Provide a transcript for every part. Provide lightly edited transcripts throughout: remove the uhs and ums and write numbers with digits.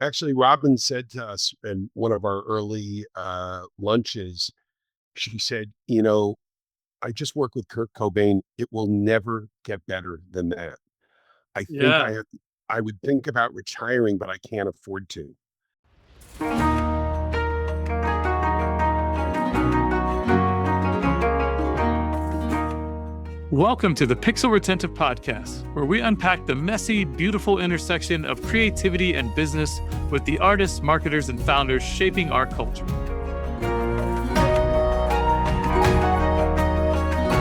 Actually, Robin said to us in one of our early lunches, she said, I just work with Kurt Cobain. It will never get better than that. I think Yeah. I would think about retiring, but I can't afford to. Welcome to the Pixel Retentive Podcast, where we unpack the messy, beautiful intersection of creativity and business with the artists, marketers, and founders shaping our culture.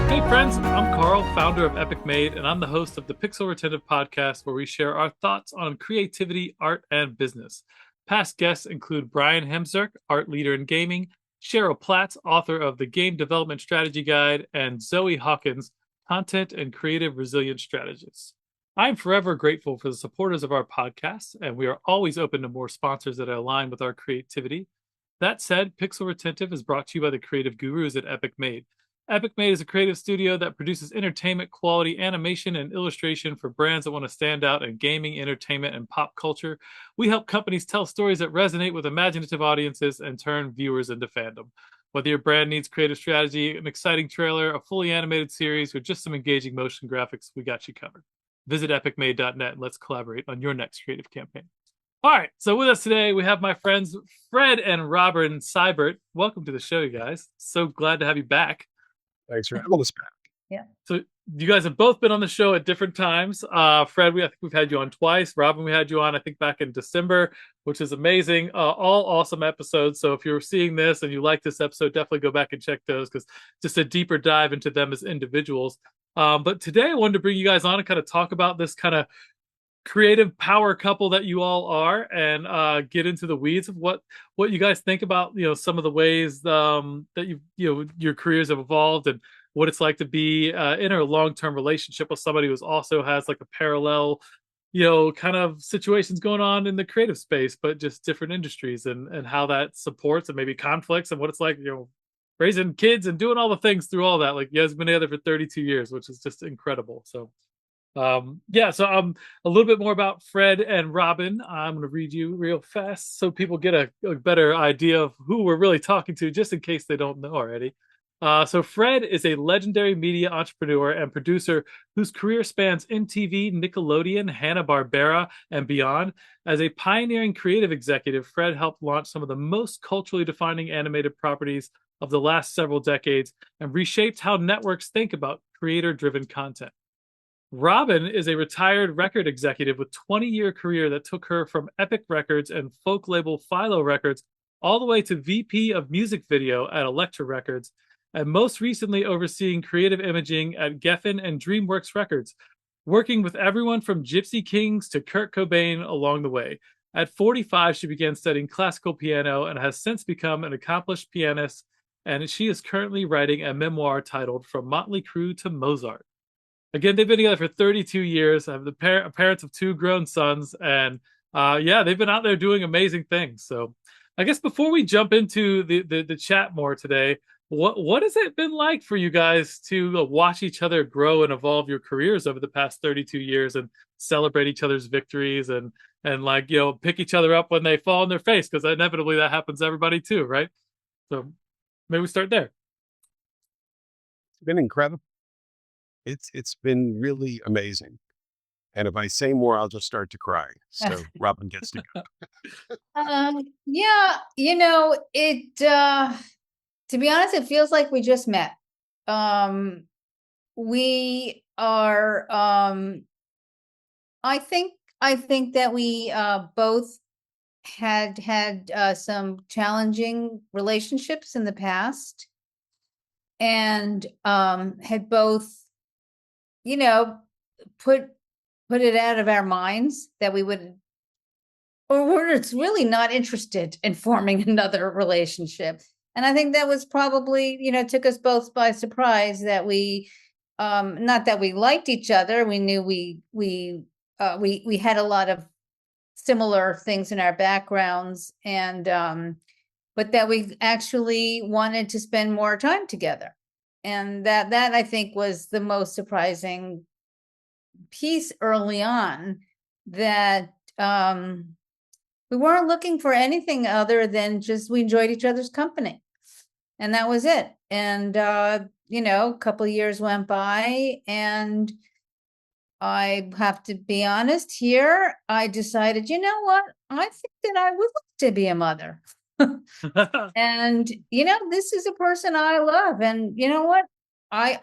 Hey friends, I'm Carl, founder of Epic Made, and I'm the host of the Pixel Retentive Podcast, where we share our thoughts on creativity, art, and business. Past guests include Brian Hemsworth, art leader in gaming, Cheryl Platts, author of the Game Development Strategy Guide, and Zoe Hawkins, content and creative resilience strategist. I'm forever grateful for the supporters of our podcast, and we are always open to more sponsors that align with our creativity. That said, Pixel Retentive is brought to you by the creative gurus at Epic Made. Epic Made is a creative studio that produces entertainment quality animation and illustration for brands that want to stand out in gaming, entertainment, and pop culture. We help companies tell stories that resonate with imaginative audiences and turn viewers into fandom. Whether your brand needs creative strategy, an exciting trailer, a fully animated series, or just some engaging motion graphics, we got you covered. Visit epicmade.net and let's collaborate on your next creative campaign. All right, so with us today, we have my friends Fred and Robin Seibert. Welcome to the show, you guys. So glad to have you back. Thanks for having us back. Yeah. So you guys have both been on the show at different times. Fred, I think we've had you on twice. Robin, we had you on, I think, back in December, which is amazing. All awesome episodes. So if you're seeing this and you like this episode, definitely go back and check those, because just a deeper dive into them as individuals. But today I wanted to bring you guys on and kind of talk about this kind of creative power couple that you all are, and get into the weeds of what you guys think about some of the ways that your careers have evolved, and what it's like to be in a long-term relationship with somebody who also has like a parallel kind of situations going on in the creative space, but just different industries, and how that supports and maybe conflicts, and what it's like raising kids and doing all the things through all that. Like, you guys have been together for 32 years, which is just incredible. So so a little bit more about Fred and Robin. I'm going to read you real fast so people get a better idea of who we're really talking to, just in case they don't know already. So Fred is a legendary media entrepreneur and producer whose career spans MTV, Nickelodeon, Hanna-Barbera, and beyond. As a pioneering creative executive, Fred helped launch some of the most culturally defining animated properties of the last several decades and reshaped how networks think about creator-driven content. Robin is a retired record executive with 20-year career that took her from Epic Records and folk label Philo Records all the way to VP of music video at Elektra Records, and most recently overseeing creative imaging at Geffen and DreamWorks Records, working with everyone from Gypsy Kings to Kurt Cobain along the way. At 45, she began studying classical piano and has since become an accomplished pianist, and she is currently writing a memoir titled From Motley Crue to Mozart. Again, they've been together for 32 years. I have the parents of two grown sons, and they've been out there doing amazing things. So I guess before we jump into the chat more today, what has it been like for you guys to watch each other grow and evolve your careers over the past 32 years, and celebrate each other's victories, and pick each other up when they fall on their face, because inevitably that happens to everybody too, right? So maybe we start there. It's been incredible. It's been really amazing. And if I say more, I'll just start to cry. So Robin gets to go. It to be honest, it feels like we just met. We are I think that we both had some challenging relationships in the past, and had both put it out of our minds that we would, or we're really not interested in forming another relationship. And I think that was probably, took us both by surprise, that we, not that we liked each other. We knew we had a lot of similar things in our backgrounds, and but that we actually wanted to spend more time together. And that I think was the most surprising piece early on, that we weren't looking for anything other than just we enjoyed each other's company. And that was it. And, a couple of years went by, and I have to be honest here. I decided, you know what? I think that I would like to be a mother. And, this is a person I love. And you know what? I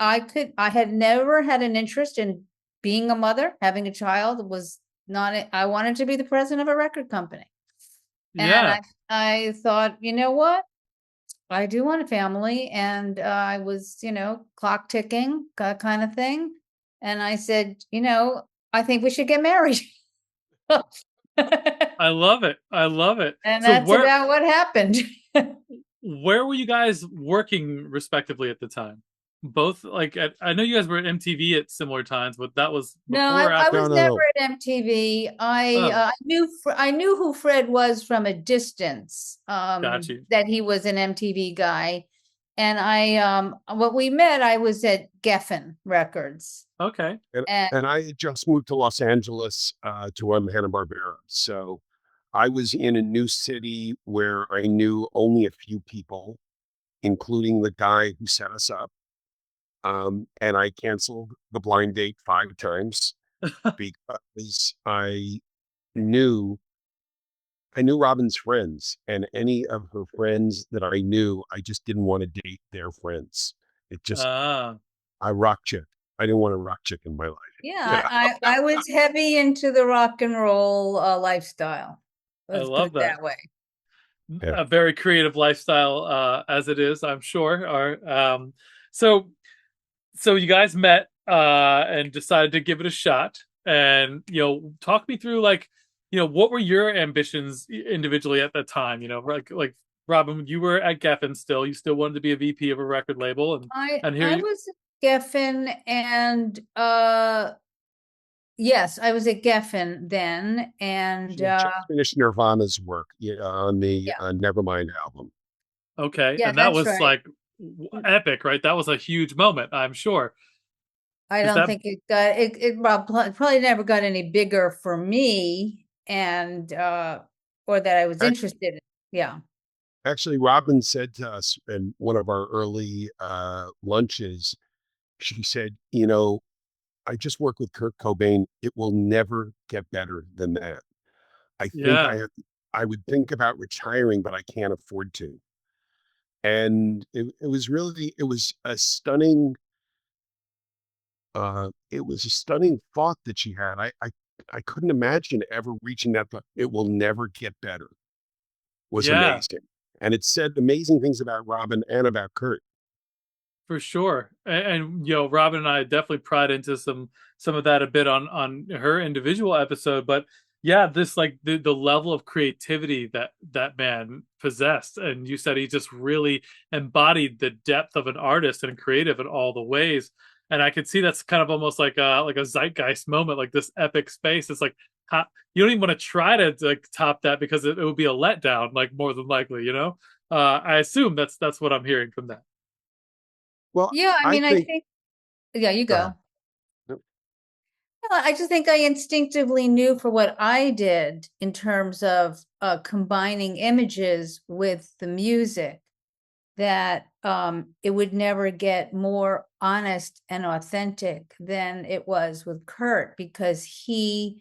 had never had an interest in being a mother. Having a child was not, I wanted to be the president of a record company. And Yeah, I thought, you know what? I do want a family. And I was, clock ticking kind of thing. And I said, I think we should get married. I love it. I love it. And So that's about what happened. where were you guys working respectively at the time? Both I know you guys were at MTV at similar times, but that was No, before or I after? was No, never no. at MTV. Oh, I knew who Fred was from a distance. got you. That he was an MTV guy, and when we met, I was at Geffen Records, Okay. And and and I had just moved to Los Angeles to run Hanna-Barbera. So I was in a new city where I knew only a few people, including the guy who set us up. And I canceled the blind date 5 times because knew I knew Robin's friends, and any of her friends that I knew, I just didn't want to date their friends. It just Ah, I rock chick. I didn't want a rock chick in my life. yeah, I was heavy into the rock and roll lifestyle. I Let's put love it that. that way. Yeah. A very creative lifestyle, as it is, I'm sure. So so you guys met and decided to give it a shot. And talk me through what were your ambitions individually at that time? Like Robin, you were at Geffen still. You still wanted to be a VP of a record label, and here I you. was at Geffen, and yes, I was at Geffen then, and She had just finished Nirvana's work on the yeah, Nevermind album. Okay, yeah, and that that's was right. like epic, right? That was a huge moment, I'm sure. I Is don't that think it got it. It probably never got any bigger for me, and or that I was Ac- interested in. Yeah. Actually, Robin said to us in one of our early lunches, she said, I just worked with Kurt Cobain. It will never get better than that. I think yeah, I would think about retiring, but I can't afford to. And it was a stunning thought that she had. I couldn't imagine ever reaching that thought. It will never get better was yeah. amazing. And it said amazing things about Robin and about Kurt. For sure, and Robin and I definitely pried into some of that a bit on her individual episode, but yeah, this like the level of creativity that man possessed, and you said he just really embodied the depth of an artist and creative in all the ways, and I could see that's kind of almost like a zeitgeist moment, like this epic space. It's like you don't even want to try to like top that because it would be a letdown, like more than likely. I assume that's what I'm hearing from that. Well, Yeah, I I mean, I think, think, yeah, you go ahead. go. No, Well, I just think I instinctively knew for what I did in terms of combining images with the music that it would never get more honest and authentic than it was with Kurt, because he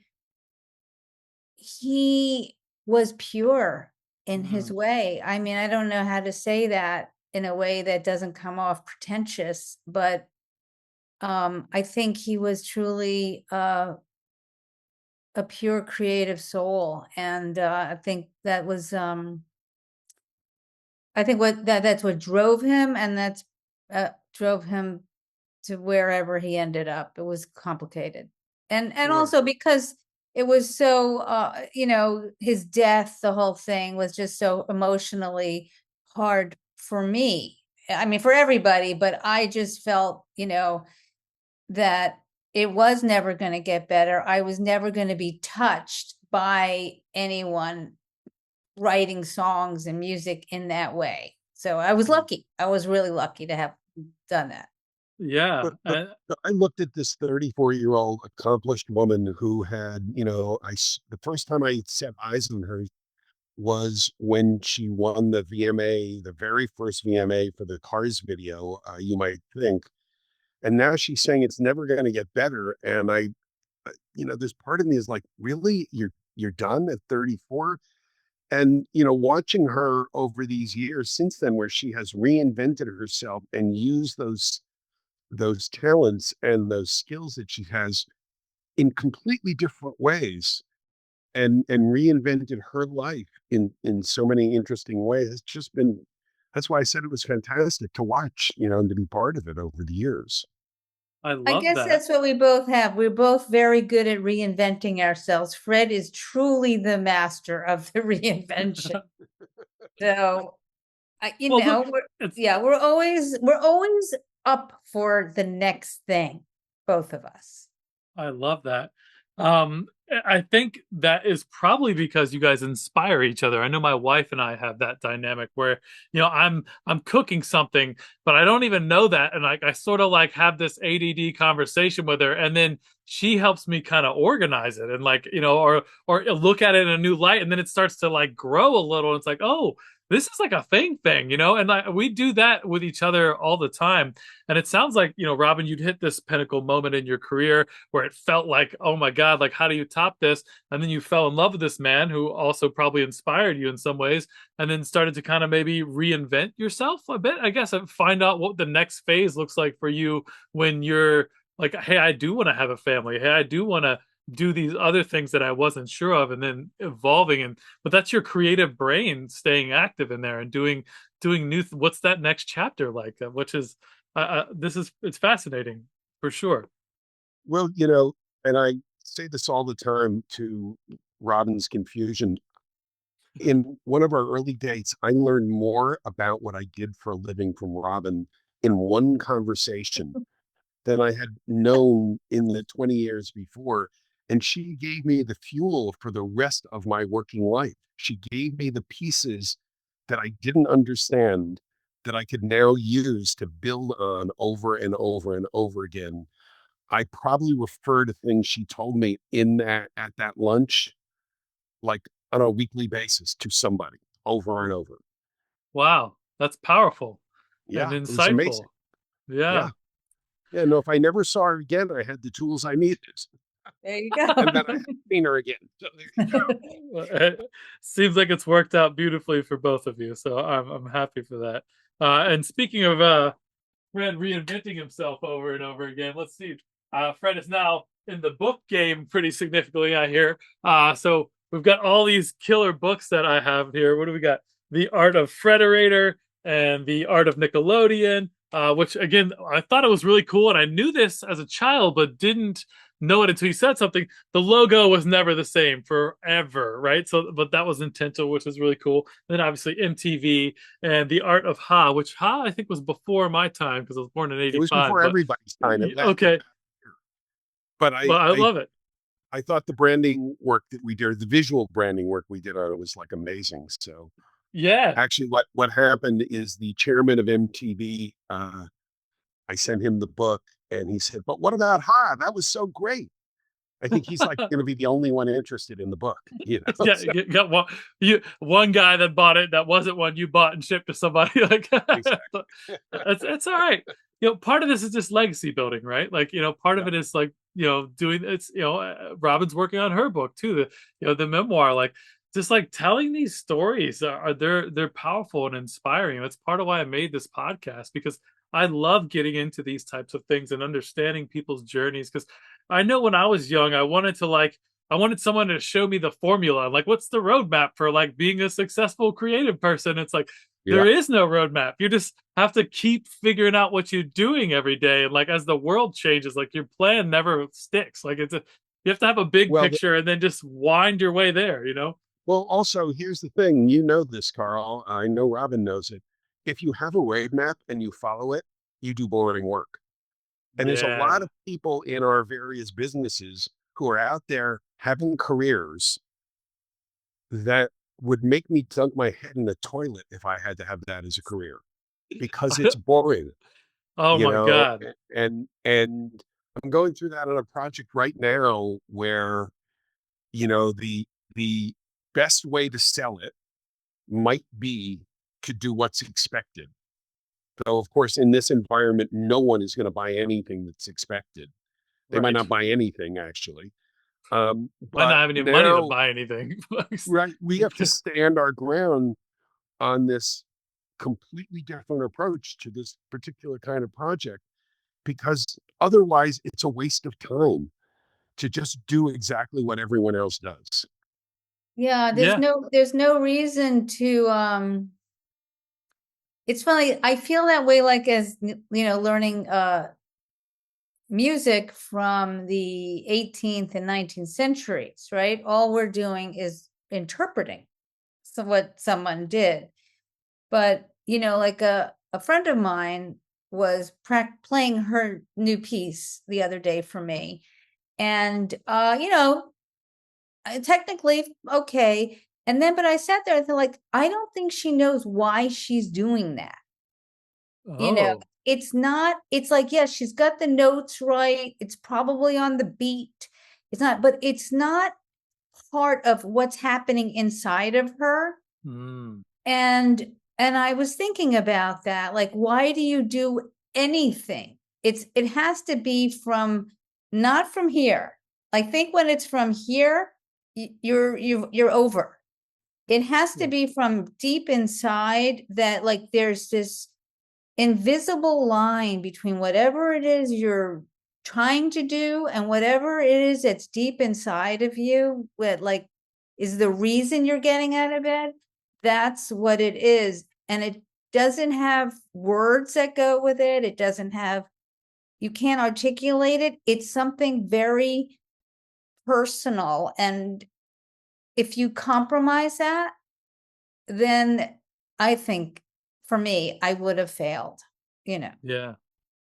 was pure in his Mm, way. I mean, I don't know how to say that in a way that doesn't come off pretentious, but I think he was truly a pure creative soul, and I think that was I think that's what drove him, and that's drove him to wherever he ended up. It was complicated, and sure. also because it was so his death, the whole thing was just so emotionally hard for me. I mean, for everybody, but I just felt that it was never going to get better. I was never going to be touched by anyone writing songs and music in that way. So I was Mm. lucky. I was really lucky to have done that. Yeah. but I looked at this 34-year-old accomplished woman who had, the first time I set eyes on her, was when she won the VMA, the very first VMA for the Cars video, you might think. And now she's saying it's never going to get better. And there's part of me is like, really? You're done at 34? And, watching her over these years since then, where she has reinvented herself and used those talents and those skills that she has in completely different ways and reinvented her life in so many interesting ways. It's just been that's why I said it was fantastic to watch, and to be part of it over the years. I I love guess that. that's what we both have. We're both very good at reinventing ourselves. Fred is truly the master of the reinvention. So, Well, look, we're always up for the next thing, both of us. I love that. I think that is probably because you guys inspire each other. I know my wife and I have that dynamic where, I'm cooking something, but I don't even know that. And I sort of like have this ADD conversation with her, and then she helps me kind of organize it and or look at it in a new light. And then it starts to like grow a little. It's like, oh, this is like a thing, and we do that with each other all the time. And it sounds like, Robin, you'd hit this pinnacle moment in your career where it felt like, oh my God, like, how do you top this? And then you fell in love with this man who also probably inspired you in some ways, and then started to kind of maybe reinvent yourself a bit, I guess, and find out what the next phase looks like for you when you're like, hey, I do want to have a family. Hey, I do want to do these other things that I wasn't sure of, and then evolving. But that's your creative brain staying active in there and doing new. What's that next chapter like? Which is it's fascinating for sure. Well, and I say this all the time to Robin's confusion. In one of our early dates, I learned more about what I did for a living from Robin in one conversation than I had known in the 20 years before. And she gave me the fuel for the rest of my working life. She gave me the pieces that I didn't understand that I could now use to build on over and over and over again. I probably refer to things she told me at that lunch, like on a weekly basis to somebody over and over. Wow, that's powerful and Yeah, it was insightful. amazing. Yeah. Yeah. Yeah. No, if I never saw her again, I had the tools I needed. There you go. And then I haven't seen her again. So there you go. Well, it seems like it's worked out beautifully for both of you, so I'm happy for that. And speaking of Fred reinventing himself over and over again, let's see. Fred is now in the book game pretty significantly, I hear. So we've got all these killer books that I have here. What do we got? The Art of Frederator and The Art of Nickelodeon, which again, I thought it was really cool. And I knew this as a child, but didn't know it until you said something. The logo was never the same forever, right? So, but that was intentional, which is really cool. And then obviously MTV and The Art of Ha, which Ha I think was before my time because I was born in It was '85. before But everybody's time. okay, But but I love it. I thought the branding work that we did, the visual branding work we did on it was like amazing. So Yeah. actually what happened is the chairman of MTV, I sent him the book and he said, but what about Ha? That was so great. I think he's like going to be the only one interested in the book, Yeah, So, you got one guy that bought it that wasn't one you bought and shipped to somebody. Like exactly. it's all right. Part of this is just legacy building, right? Like, part of Yeah. it is like, doing it's, Robin's working on her book too, the memoir, like just like telling these stories they're powerful and inspiring. That's part of why I made this podcast, because I love getting into these types of things and understanding people's journeys. Because I know when I was young, I wanted someone to show me the formula. Like, what's the roadmap for like being a successful creative person? It's like, Yeah. there is no roadmap. You just have to keep figuring out what you're doing every day. And like, as the world changes, like your plan never sticks. Like you have to have a big Well, picture and then just wind your way there. well, also here's the thing, this, Carl. I know Robin knows it. If you have a roadmap and you follow it, you do boring work. And there's a lot Yeah. of people in our various businesses who are out there having careers that would make me dunk my head in the toilet if I had to have that as a career because it's boring, Oh you my know, God. and I'm going through that on a project right now where, the best way to sell it might be to do what's expected. So of course, in this environment, no one is going to buy anything that's expected. They might Right. not buy anything actually. Might not But have any money to now, buy anything. right, we have to stand our ground on this completely different approach to this particular kind of project, because otherwise it's a waste of time to just do exactly what everyone else does. Yeah, Yeah. there's no reason to it's funny, I feel that way like as learning music from the 18th and 19th centuries, right? All we're doing is interpreting what someone did. But, like a friend of mine was playing her new piece the other day for me. And, technically, okay. And then, but I sat there and thought, like, I don't think she knows why she's doing that. Oh. It's not, it's like, yes, she's got the notes right. It's probably on the beat. It's not, but it's not part of what's happening inside of her. Mm. And I was thinking about that, like, why do you do anything? It has to be from, not from here. I think when it's from here, you're over. It has to be from deep inside, that like there's this invisible line between whatever it is you're trying to do and whatever it is that's deep inside of you, what like is the reason you're getting out of bed. That's what it is. And it doesn't have words that go with it. It doesn't have, you can't articulate it. It's something very personal. And if you compromise that, then I think for me, I would have failed, Yeah.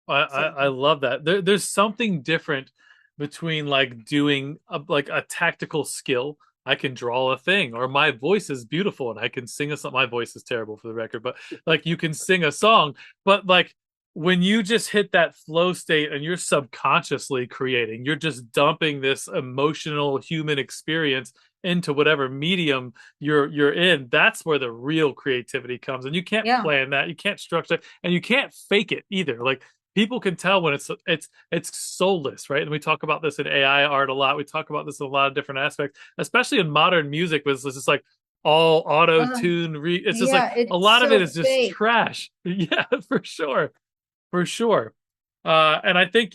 I So love that. There's something different between like doing like a tactical skill. I can draw a thing, or my voice is beautiful and I can sing a song. My voice is terrible for the record, but like you can sing a song. But like when you just hit that flow state and you're subconsciously creating, you're just dumping this emotional human experience into whatever medium you're in. That's where the real creativity comes. And you can't yeah. plan that, you can't structure it, and you can't fake it either. Like people can tell when it's soulless, right? And we talk about this in AI art a lot. We talk about this in a lot of different aspects, especially in modern music, was it's just like all auto tune. It's just like Yeah, a it's lot of it so is just fake. trash. Yeah, for sure, for sure. And I think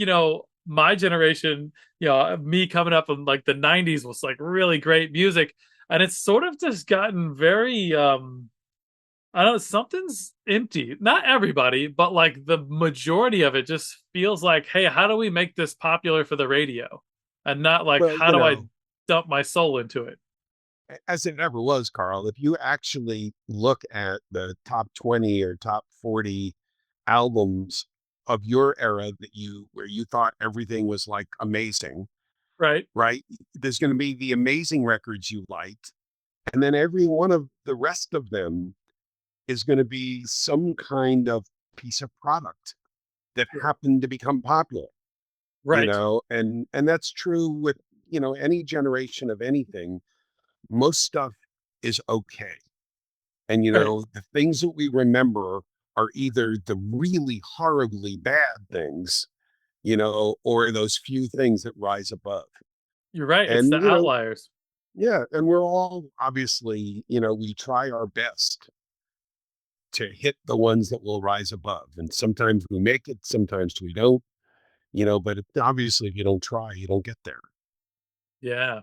my generation, me coming up in like the '90s was like really great music, and it's sort of just gotten very I don't know, something's empty. Not everybody, but like the majority of it just feels like, hey, how do we make this popular for the radio? And not like, Well, how do I dump my soul into it? as it ever was, Carl, if you actually look at the top 20 or top 40 albums of your era where you thought everything was like amazing, Right? right? There's going to be the amazing records you liked. And then every one of the rest of them is going to be some kind of piece of product that happened to become popular, Right. and that's true with, any generation of anything. Most stuff is okay. And, Right. the things that we remember are either the really horribly bad things, or those few things that rise above. You're right. It's And, the outliers. yeah, and we're all obviously, we try our best to hit the ones that will rise above. And sometimes we make it, sometimes we don't, but obviously if you don't try, you don't get there. Yeah.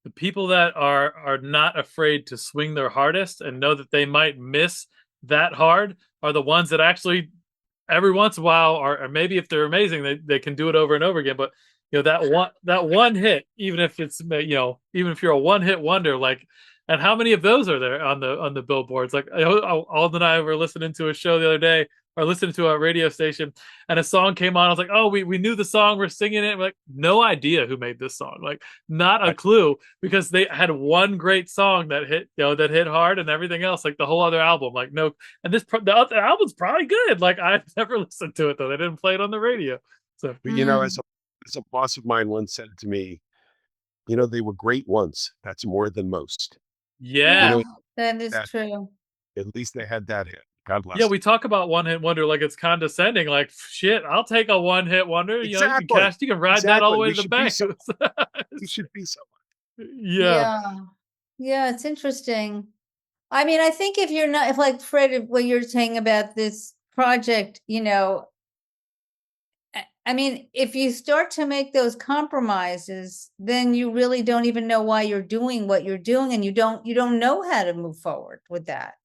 The people that are not afraid to swing their hardest and know that they might miss that hard are the ones that actually every once in a while, or maybe if they're amazing, they can do it over and over again. But that one hit, even if it's even if you're a one hit wonder, like, and how many of those are there on the billboards? Like Alden and I were listening to a show the other day, or listening to a radio station, and a song came on. I was like, oh, we knew the song, we're singing it. We're like, no idea who made this song, like not a Right. clue, because they had one great song that hit, that hit hard, and everything else, like the whole other album, like no. And the other album's probably good. Like I've never listened to it though. They didn't play it on the radio. So But, Mm. as a boss of mine once said to me, they were great once. That's more than most. You yeah, know, Yeah, that is that true. At least they had that hit. God Yeah, bless them. we talk about one hit wonder like it's condescending. Like shit, I'll take a one hit wonder. You know, Exactly. you can ride that all the Exactly. way We to the should be bank. so. We should be so. Yeah. Yeah. Yeah, it's interesting. I mean, I think if you're not, if like Fred, what you're saying about this project, I mean, if you start to make those compromises, then you really don't even know why you're doing what you're doing, and you don't know how to move forward with that.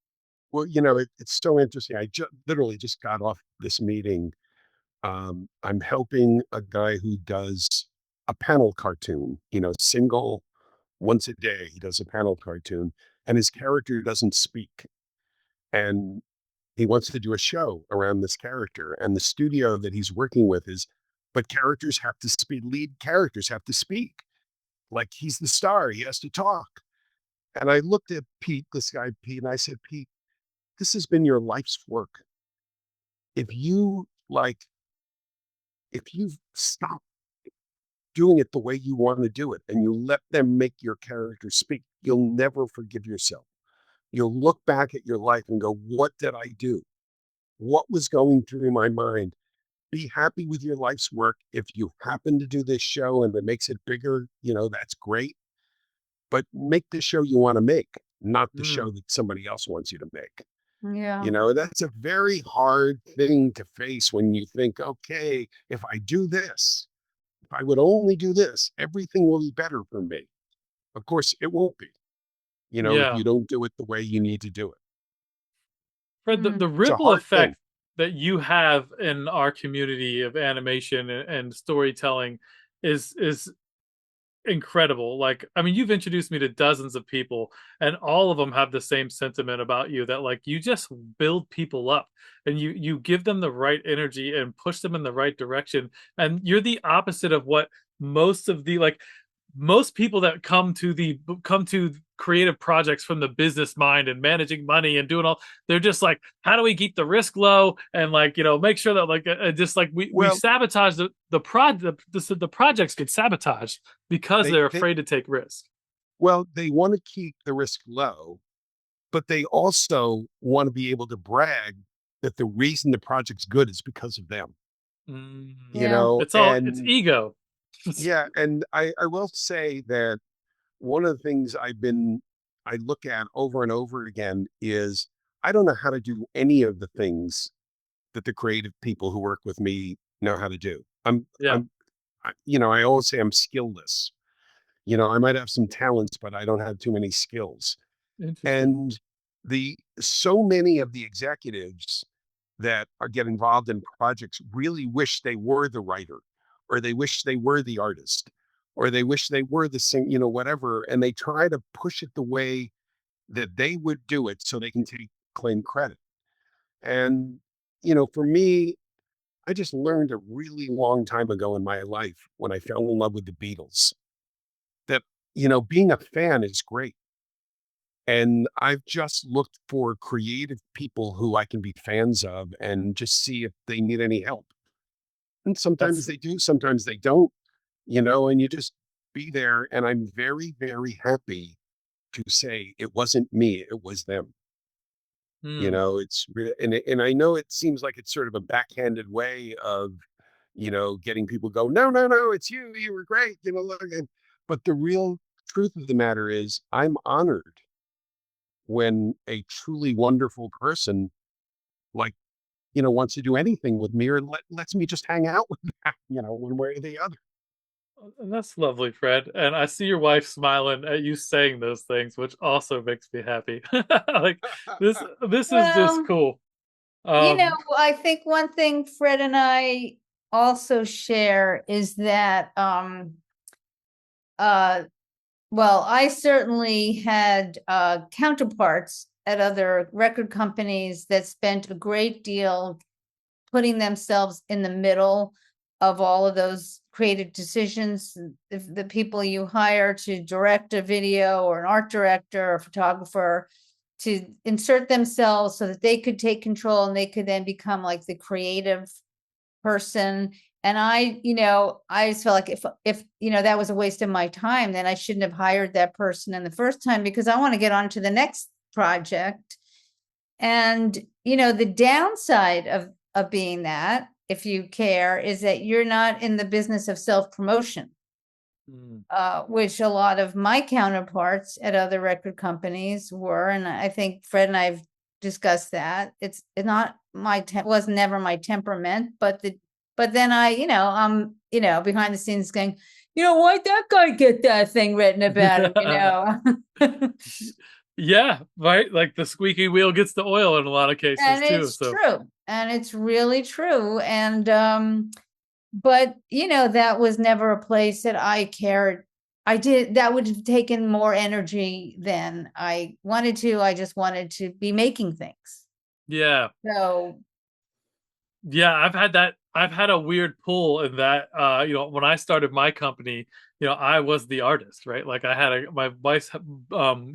Well, it's so interesting. I literally just got off this meeting. I'm helping a guy who does a panel cartoon, single once a day. He does a panel cartoon, and his character doesn't speak. And he wants to do a show around this character. And the studio that he's working with but characters have to speak, lead characters have to speak. Like he's the star, he has to talk. And I looked at Pete, this guy, Pete, and I said, Pete, this has been your life's work. If you if you stop doing it the way you want to do it and you let them make your character speak, you'll never forgive yourself. You'll look back at your life and go, what did I do? What was going through my mind? Be happy with your life's work. If you happen to do this show and it makes it bigger, that's great. But make the show you want to make, not the show Mm. that somebody else wants you to make. Yeah. That's a very hard thing to face when you think, okay, if I do this, if I would only do this, everything will be better for me. Of course, it won't be, if Yeah. you don't do it the way you need to do it. Fred, the It's a ripple hard thing. effect that you have in our community of animation and storytelling is incredible. Like, I mean, you've introduced me to dozens of people, and all of them have the same sentiment about you, that like you just build people up and you give them the right energy and push them in the right direction. And you're the opposite of what most people that come to creative projects from the business mind and managing money and doing all, they're just like, how do we keep the risk low and like, make sure that like just like we Well, sabotage the projects get sabotaged because they, they're they, afraid to take risk. well, they want to keep the risk low, but they also want to be able to brag that the reason the project's good is because of them, Yeah. It's and ego. yeah, and I will say that one of the things I look at over and over again is I don't know how to do any of the things that the creative people who work with me know how to do. Yeah. I always say I'm skillless. I might have some talents, but I don't have too many skills. Interesting. And so many of the executives that get involved in projects really wish they were the writer, or they wish they were the artist, or they wish they were the whatever. And they try to push it the way that they would do it so they can claim credit. And, for me, I just learned a really long time ago in my life when I fell in love with the Beatles that, being a fan is great. And I've just looked for creative people who I can be fans of and just see if they need any help. And sometimes That's they do, sometimes they don't, and you just be there. And I'm very, very happy to say it wasn't me, it was them. hmm. And I know it seems like it's sort of a backhanded way of, getting people go, no, no, no, it's you. You were great. Look, but the real truth of the matter is I'm honored when a truly wonderful person like wants to do anything with me or lets me just hang out with them, one way or the other. And that's lovely, Fred. And I see your wife smiling at you saying those things, which also makes me happy. Like this is just Well, cool. Um, I think one thing Fred and I also share is that uh well, I certainly had counterparts at other record companies that spent a great deal putting themselves in the middle of all of those creative decisions. The people you hire to direct a video, or an art director or photographer, to insert themselves so that they could take control and they could then become like the creative person. And I just felt like if that was a waste of my time, then I shouldn't have hired that person in the first time, because I want to get on to the next project. And, the downside of being that, if you care, is that you're not in the business of self-promotion, which a lot of my counterparts at other record companies were. And I think Fred and I have discussed that. It's not was never my temperament, but then I'm, behind the scenes going, why'd that guy get that thing written about him, Yeah, right. Like the squeaky wheel gets the oil in a lot of cases And too. it's true. And it's really true. And but that was never a place that I cared. That would have taken more energy than I wanted to. I just wanted to be making things. Yeah. So yeah, I've had a weird pull in that, when I started my company, I was the artist, right? Like I had my wife's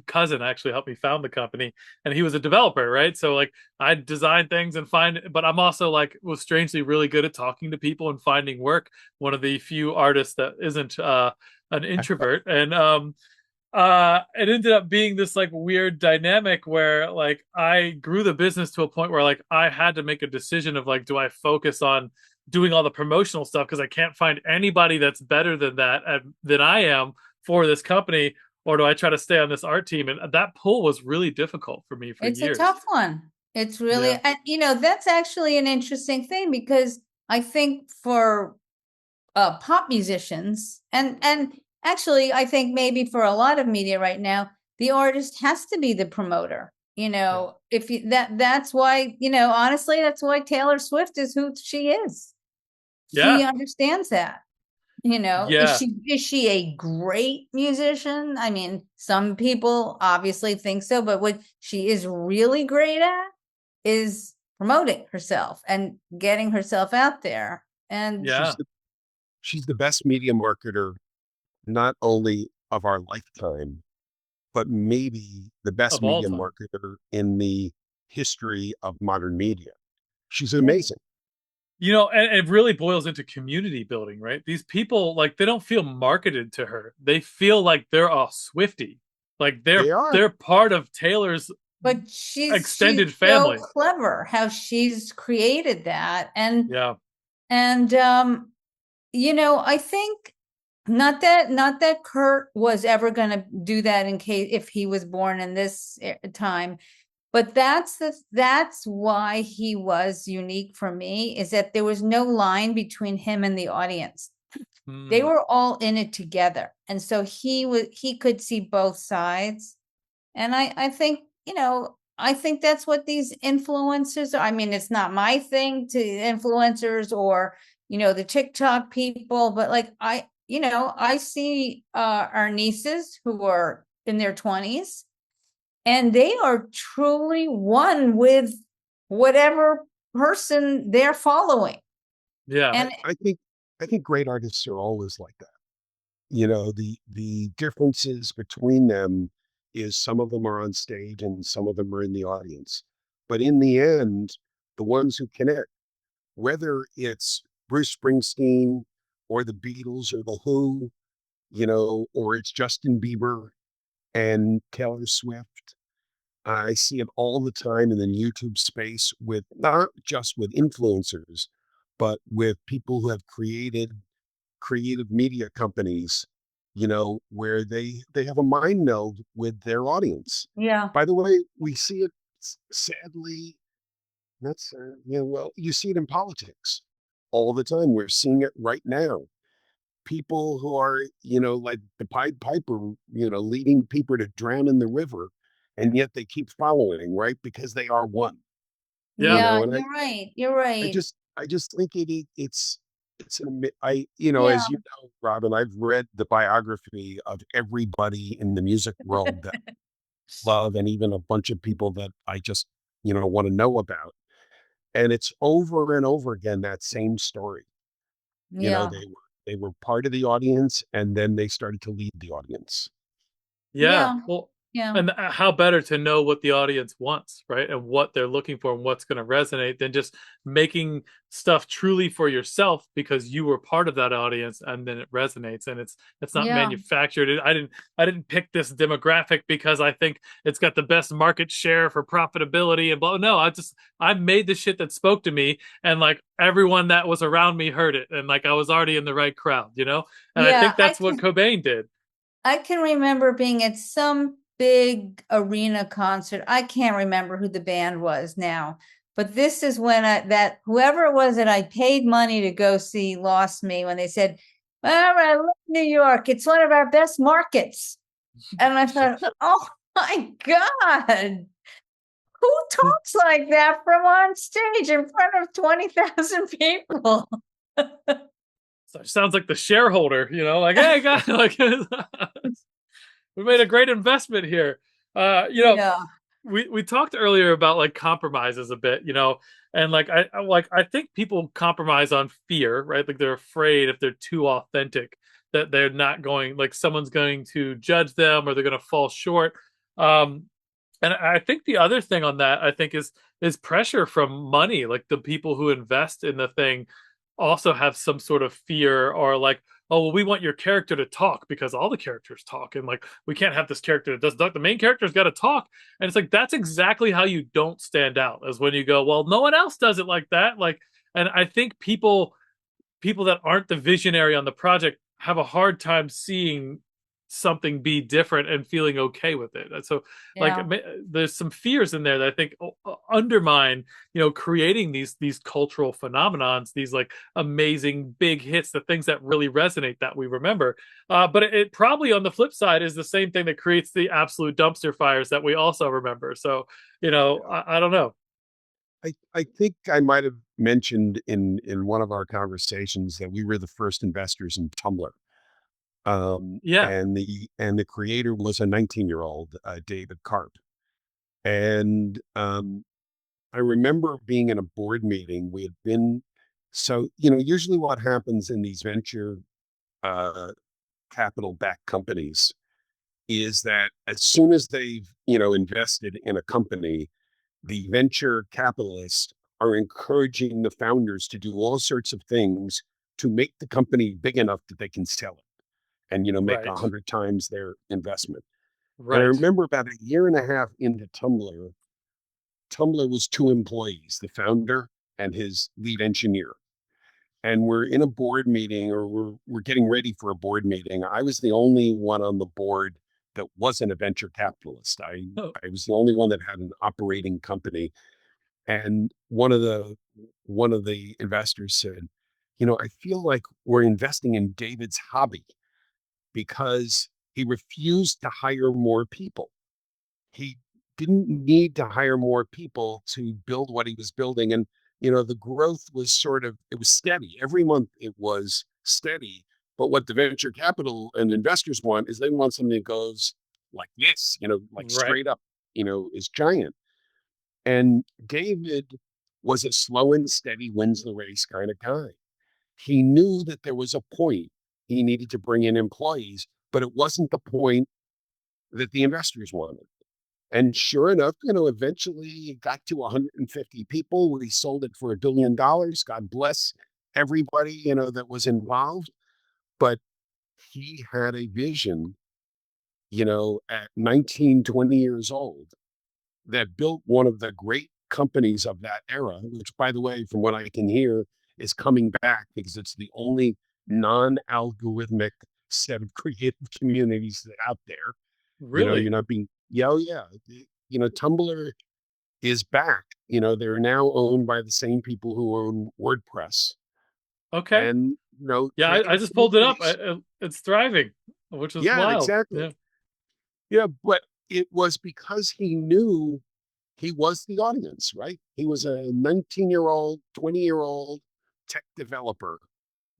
cousin actually helped me found the company, and he was a developer, right? So like I design things and but I'm also like was strangely really good at talking to people and finding work. One of the few artists that isn't an introvert. And it ended up being this like weird dynamic where like I grew the business to a point where like I had to make a decision of like, do I focus on doing all the promotional stuff because I can't find anybody that's better than than I am for this company, or do I try to stay on this art team? And that pull was really difficult for me for it's years. a tough one. It's really, that's actually an interesting thing, because I think for pop musicians, and actually I think maybe for a lot of media right now, the artist has to be the promoter. If that's why, honestly, that's why Taylor Swift is who she is. She understands that. Is she a great musician? I mean, some people obviously think so, but what she is really great at is promoting herself and getting herself out there. And she's the best media marketer, not only of our lifetime, but maybe the best Of all media time. marketer in the history of modern media. She's amazing. And it really boils into community building, right? These people, like, they don't feel marketed to her. They feel like they're a Swiftie. Like they're part of Taylor's extended family. So clever how she's created that. And I think not that Kurt was ever going to do that if he was born in this time. But that's why he was unique for me, is that there was no line between him and the audience. They were all in it together. And so he could see both sides. And I think, I think that's what these influencers are. I mean, it's not my thing to influencers or, the TikTok people, but like I see our nieces who are in their 20s, and they are truly one with whatever person they're following. Yeah. And I think great artists are always like that. The differences between them is some of them are on stage and some of them are in the audience. But in the end, the ones who connect, whether it's Bruce Springsteen or the Beatles or the Who, or it's Justin Bieber and Taylor Swift, I see it all the time in the YouTube space, with not just with influencers, but with people who have created creative media companies, where they have a mind meld with their audience. yeah. By the way, we see it sadly. That's well, you see it in politics all the time. We're seeing it right now. People who are, like the Pied Piper, leading people to drown in the river, and yet they keep following, right? Because they are one. Yeah, And you're right. You're right. I just think it's Yeah. as you know, Robin, I've read the biography of everybody in the music world that I love, and even a bunch of people that I just, want to know about. And it's over and over again, that same story. Yeah. They were part of the audience, and then they started to lead the audience. Yeah. Well, Yeah. And how better to know what the audience wants, right? And what they're looking for and what's going to resonate than just making stuff truly for yourself because you were part of that audience and then it resonates and it's not Yeah. manufactured. I didn't pick this demographic because I think it's got the best market share for profitability and blah. No, I made the shit that spoke to me, and like everyone that was around me heard it, and like I was already in the right crowd, you know? And I Yeah. think that's what Cobain did. I can remember being at some big arena concert. I can't remember who the band was now, but this is when that whoever it was that I paid money to go see lost me when they said, "All right, look, New York, it's one of our best markets." And I thought, oh my God, who talks like that from on stage in front of 20,000 people? So it sounds like the shareholder, you know, like, hey, guys, like, we made a great investment here. You know, Yeah. we talked earlier about like compromises a bit, you know, and like I think people compromise on fear, right? Like they're afraid if they're too authentic that they're not going, like someone's going to judge them or they're going to fall short. Um, and I think the other thing on that, I think, is pressure from money. Like the people who invest in the thing also have some sort of fear or like, oh, well, we want your character to talk because all the characters talk, and like we can't have this character that does not. The main character's got to talk, and it's like that's exactly how you don't stand out. Is when you go, well, no one else does it like that. Like, and I think people that aren't the visionary on the project have a hard time seeing something be different and feeling okay with it. And so like Yeah. there's some fears in there that I think undermine, you know, creating these cultural phenomenons, these like amazing big hits, the things that really resonate that we remember. But it probably on the flip side is the same thing that creates the absolute dumpster fires that we also remember. So, you know, Yeah. I don't know. I think I might have mentioned in one of our conversations that we were the first investors in Tumblr. Yeah. And the creator was a 19-year-old, David Karp. And I remember being in a board meeting. We had been so, usually what happens in these venture uh, capital backed companies is that as soon as they've, invested in a company, the venture capitalists are encouraging the founders to do all sorts of things to make the company big enough that they can sell it and, make Right. 100 times their investment. And I Right. remember about a year and a half into Tumblr was two employees, the founder and his lead engineer. And we're in a board meeting, or we're getting ready for a board meeting. I was the only one on the board that wasn't a venture capitalist. I Oh, I was the only one that had an operating company. And one of the investors said, I feel like we're investing in David's hobby because he refused to hire more people. He didn't need to hire more people to build what he was building. And, the growth was it was steady. Every month it was steady. But what the venture capital and investors want is they want something that goes like this, like right. straight up, is giant. And David was a slow and steady wins the race kind of guy. He knew that there was a point he needed to bring in employees, but it wasn't the point that the investors wanted. And sure enough, eventually it got to 150 people. We sold it for $1 billion. God bless everybody, that was involved. But he had a vision, at 19, 20 years old that built one of the great companies of that era, which, by the way, from what I can hear, is coming back because it's the only non-algorithmic set of creative communities out there. You're Really? not being, yeah, oh, yeah. Tumblr is back. They're now owned by the same people who own WordPress Okay. and, Yeah, I creative just pulled it up. communities. It's thriving, which is Yeah, wild. exactly. Yeah. Yeah, but it was because he knew he was the audience, right? He was a 19-year-old, 20-year-old tech developer,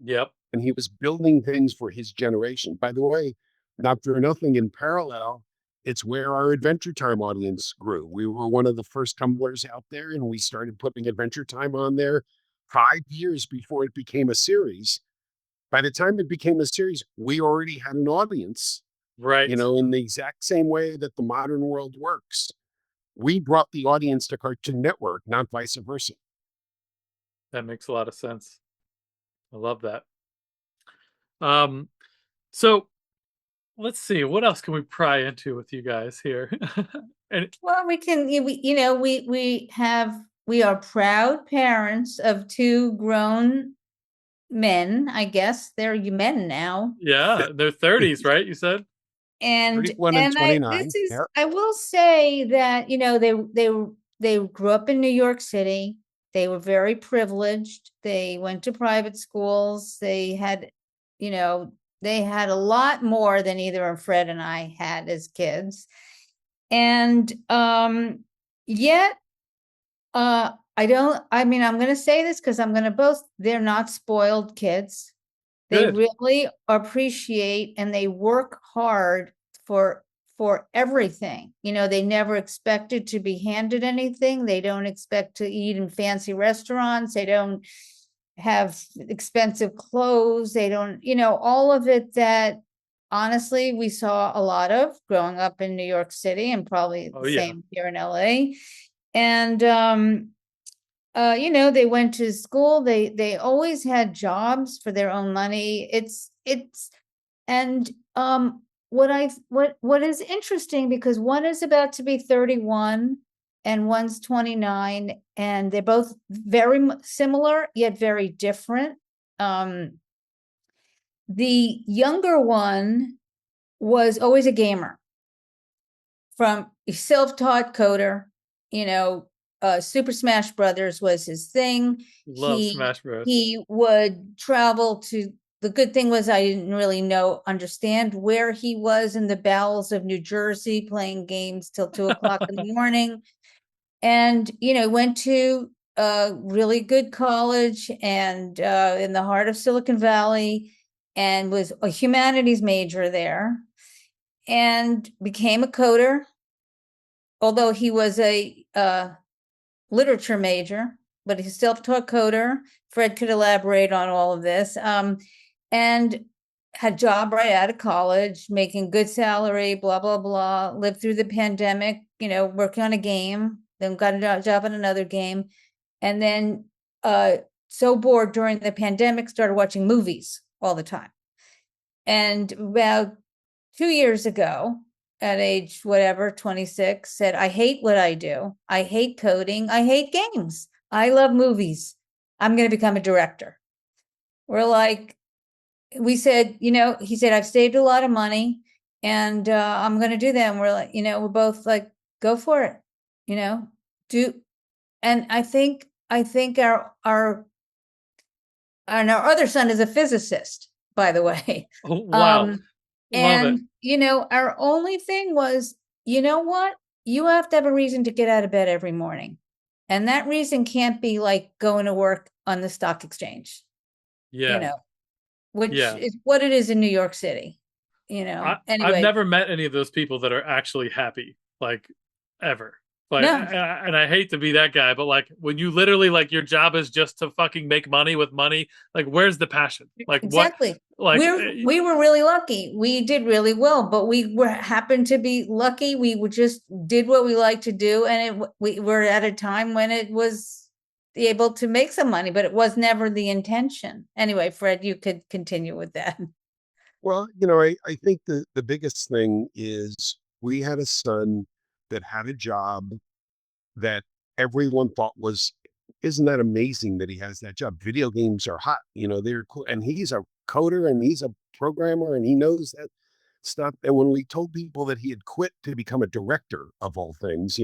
Yep. and he was building things for his generation. By the way, not for nothing, in parallel, it's where our Adventure Time audience grew. We were one of the first Tumblrs out there, and we started putting Adventure Time on there 5 years before it became a series. By the time it became a series, we already had an audience, Right. in the exact same way that the modern world works. We brought the audience to Cartoon Network, not vice versa. That makes a lot of sense. I love that. So let's see, what else can we pry into with you guys here? And Well, we can, we are proud parents of two grown men. I guess they're men now. yeah, they're 30s, right? You said? And 31 and and twenty-nine. Yeah. I will say that, they grew up in New York City. They were very privileged. They went to private schools. They had, they had a lot more than either Fred and I had as kids. And yet I'm going to say this because they're not spoiled kids. They Good. really appreciate and they work hard for everything. They never expected to be handed anything. They don't expect to eat in fancy restaurants. They don't have expensive clothes. They don't, all of it that honestly we saw a lot of growing up in New York City, and probably Oh the yeah. same here in LA. And they went to school. They always had jobs for their own money. And what is interesting, because one is about to be 31 and one's 29, and they're both very similar yet very different. The younger one was always a gamer, from a self-taught coder, Super Smash Brothers was his thing. Love Smash Bros. He would travel to, the good thing was I didn't really understand where he was in the bowels of New Jersey playing games till 2:00 in the morning. And, went to a really good college and in the heart of Silicon Valley, and was a humanities major there, and became a coder, although he was a literature major, but he's self-taught coder. Fred could elaborate on all of this. And had a job right out of college, making good salary, blah, blah, blah, lived through the pandemic, working on a game, then got a job on another game. And then so bored during the pandemic, started watching movies all the time. And about 2 years ago, at age 26, said, I hate what I do. I hate coding. I hate games. I love movies. I'm going to become a director. We said, he said, I've saved a lot of money and I'm going to do that. And we're like, we're both like, go for it, do. And I think our other son is a physicist, by the way. Oh, wow. And, our only thing was, what? You have to have a reason to get out of bed every morning. And that reason can't be like going to work on the stock exchange, Yeah. Which is what it is in New York City, I've anyway. never met any of those people that are actually happy, like, ever. Like, No. and I hate to be that guy, but like when you literally like your job is just to fucking make money with money, like where's the passion? Like exactly. What? Like we were really lucky. We did really well, but we happened to be lucky. We just did what we like to do, and we were at a time when it was able to make some money, but it was never the intention. Anyway, Fred, you could continue with that. Well, I think the biggest thing is we had a son that had a job that everyone thought was, isn't that amazing that he has that job? Video games are hot, they're cool. And he's a coder and he's a programmer and he knows that stuff. And when we told people that he had quit to become a director of all things,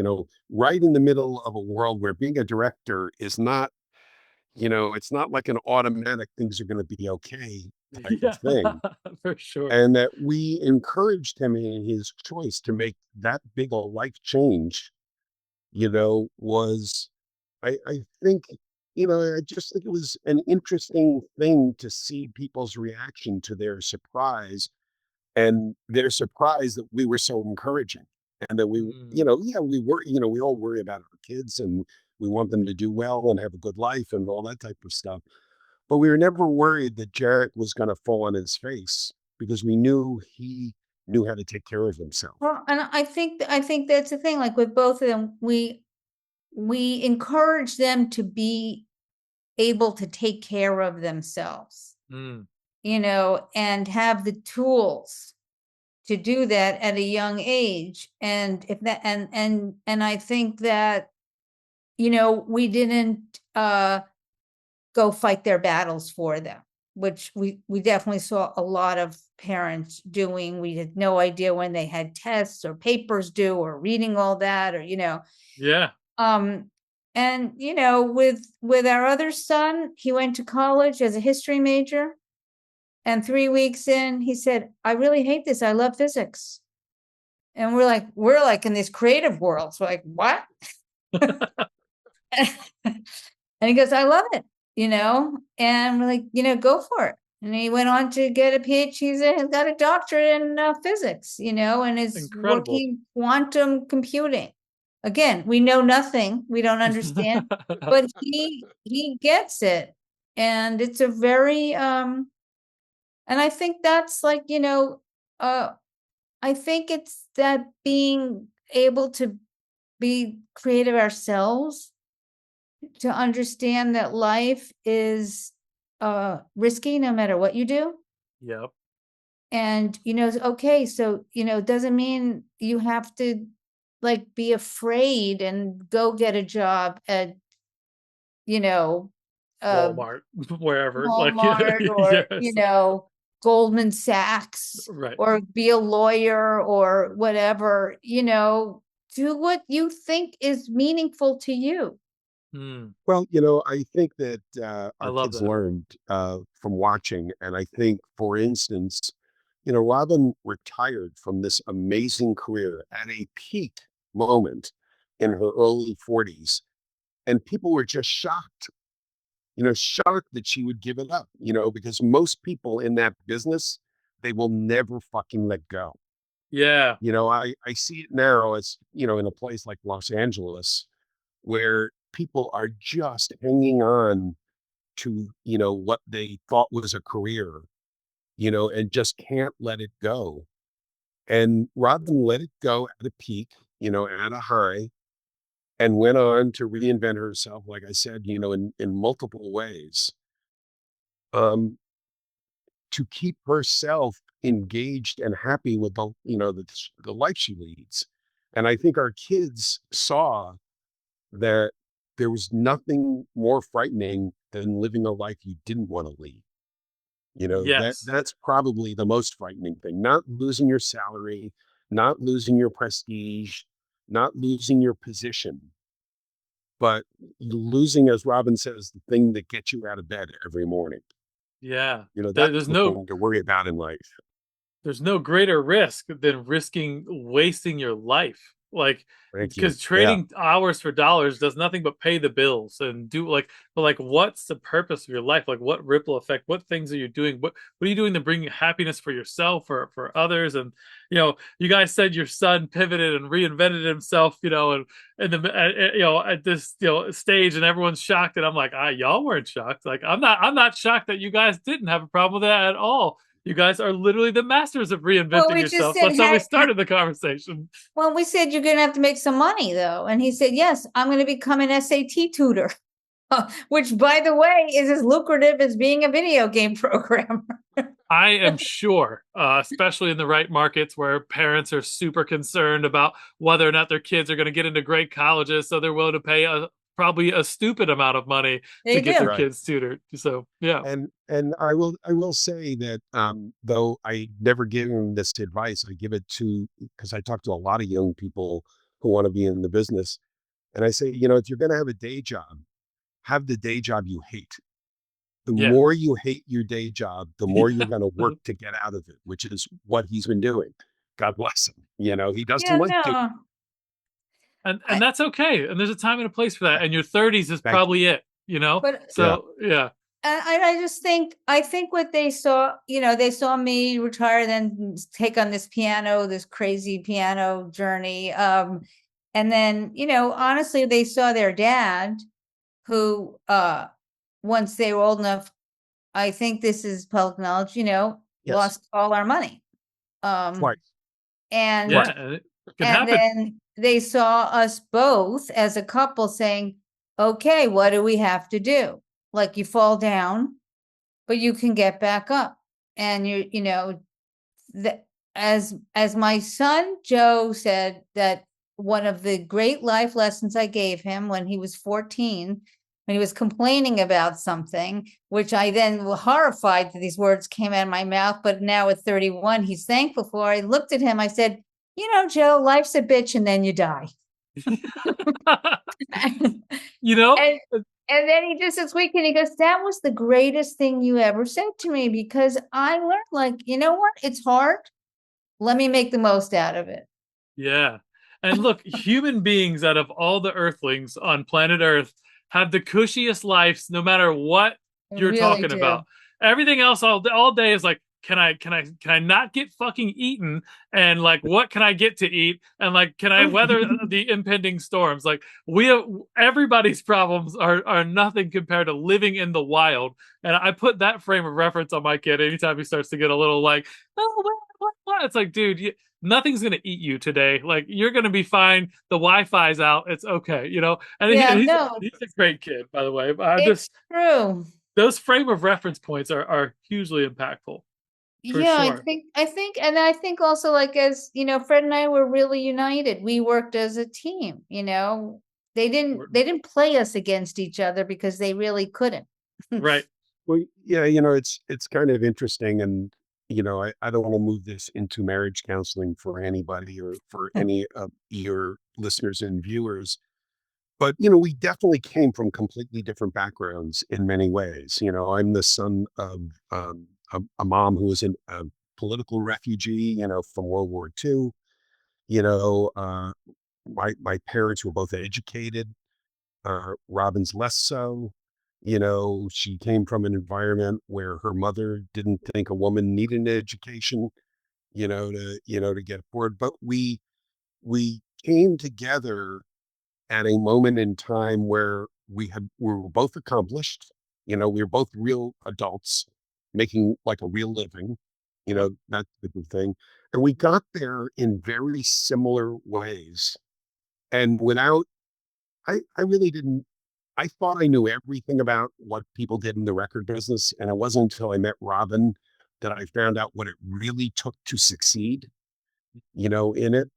right in the middle of a world where being a director is not, it's not like an automatic things are going to be okay type of thing. For sure. And that we encouraged him in his choice to make that big a life change, was, I think, I just think it was an interesting thing to see people's reaction to their surprise, and their surprise that we were so encouraging, and that we, we were, we all worry about our kids and we want them to do well and have a good life and all that type of stuff. But we were never worried that Jarrett was going to fall on his face, because we knew he knew how to take care of themselves. Well, and I think that's the thing. Like with both of them, we encourage them to be able to take care of themselves, Mm. and have the tools to do that at a young age. And if that, and I think that, we didn't go fight their battles for them, which we definitely saw a lot of parents doing. We had no idea when they had tests or papers due or reading all that, or, Yeah. and with our other son, he went to college as a history major. And 3 weeks in, he said, I really hate this. I love physics. And we're like in this creative world. So like, what? And he goes, I love it, and we're like, go for it. And he went on to get a PhD. He's got a doctorate in physics, and is Incredible. working quantum computing. Again, we know nothing. We don't understand, but he gets it. And it's a very, and I think that's like, I think it's that being able to be creative ourselves, to understand that life is risky no matter what you do. Yep. And, okay, so, it doesn't mean you have to like be afraid and go get a job at, Walmart, wherever. Like, Walmart or, yes. Goldman Sachs, Right. or be a lawyer or whatever, do what you think is meaningful to you. Mm. Well, I think that I our love kids that. learned from watching. And I think, for instance, Robin retired from this amazing career at a peak moment in her early 40s. And people were just shocked, shocked that she would give it up, because most people in that business, they will never fucking let go. Yeah. I see it now as, in a place like Los Angeles, where people are just hanging on to, what they thought was a career, and just can't let it go. And Robin let it go at a peak, at a high, and went on to reinvent herself, like I said, in multiple ways, um, to keep herself engaged and happy with the life she leads. And I think our kids saw that there was nothing more frightening than living a life you didn't want to lead. Yes. That's probably the most frightening thing. Not losing your salary, not losing your prestige, not losing your position, but losing, as Robin says, the thing that gets you out of bed every morning. Yeah. That's the thing to worry about in life. There's no greater risk than risking wasting your life. Like, Thank you. because Yeah. trading hours for dollars does nothing but pay the bills and do but like, what's the purpose of your life? Like, what ripple effect? What things are you doing? What are you doing to bring happiness for yourself or for others? And you guys said your son pivoted and reinvented himself. And at this stage, and everyone's shocked. And I'm like, y'all weren't shocked. Like, I'm not shocked that you guys didn't have a problem with that at all. You guys are literally the masters of Well, reinventing we just yourselves. said, That's how we started the conversation. well, we said you're going to have to make some money though. And he said, yes, I'm going to become an SAT tutor, which by the way, is as lucrative as being a video game programmer. I am sure, especially in the right markets where parents are super concerned about whether or not their kids are going to get into great colleges. So they're willing to pay probably a stupid amount of money They to get do. their Right. kids tutored. So, yeah. And I will say that though I never give him this advice, I give it to, because I talk to a lot of young people who want to be in the business. And I say, if you're going to have a day job, have the day job you hate. The Yeah. more you hate your day job, the more you're going to work to get out of it, which is what he's been doing. God bless him. He doesn't Yeah, like to. no. And that's okay. And there's a time and a place for that. And your 30s is Thank you. probably it, But Yeah. So, yeah. I just think, what they saw, they saw me retire, then take on this crazy piano journey. And then, honestly, they saw their dad, who, once they were old enough, I think this is public knowledge, Yes. lost all our money. Twice. And Yeah, and it can and happen. then they saw us both as a couple saying, okay, what do we have to do? Like, you fall down, but you can get back up. And you know, as my son Joe said, that one of the great life lessons I gave him when he was 14, when he was complaining about something, which I then was horrified that these words came out of my mouth, but now at 31, he's thankful for. I looked at him, I said, you know, Joe, life's a bitch and then you die. You know, and, and then he just this weekend, he goes, that was the greatest thing you ever said to me, because I learned, like, you know what? It's hard. Let me make the most out of it. yeah. And look, human beings out of all the earthlings on planet Earth have the cushiest lives, no matter what I you're really talking do. about. Everything else all day is like, can I not get fucking eaten? And like, what can I get to eat? And like, can I weather the impending storms? Like, everybody's problems are nothing compared to living in the wild. And I put that frame of reference on my kid anytime he starts to get a little like, oh, what? It's like, dude, nothing's gonna eat you today. Like, you're gonna be fine. The Wi-Fi's out. It's okay, you know. And Yeah, he's no, he's a great kid, by the way. But I it's just true. those frame of reference points are hugely impactful for Yeah, sure. and I think also, like, as you know, Fred and I were really united. We worked as a team, you know. They didn't play us against each other because they really couldn't. Right. Well, yeah, you know, it's kind of interesting, and you know, I don't want to move this into marriage counseling for anybody or for any of your listeners and viewers, but you know, we definitely came from completely different backgrounds in many ways. You know, I'm the son of a mom who was a political refugee, you know, from World War II. You know, my parents were both educated. Robin's less so. You know, she came from an environment where her mother didn't think a woman needed an education, to get forward. But we came together at a moment in time where we were both accomplished. You know, we were both real adults making like a real living, Yep. that type of thing. And we got there in very similar ways. And without I really didn't I thought I knew everything about what people did in the record business, and it wasn't until I met Robin that I found out what it really took to succeed, in it.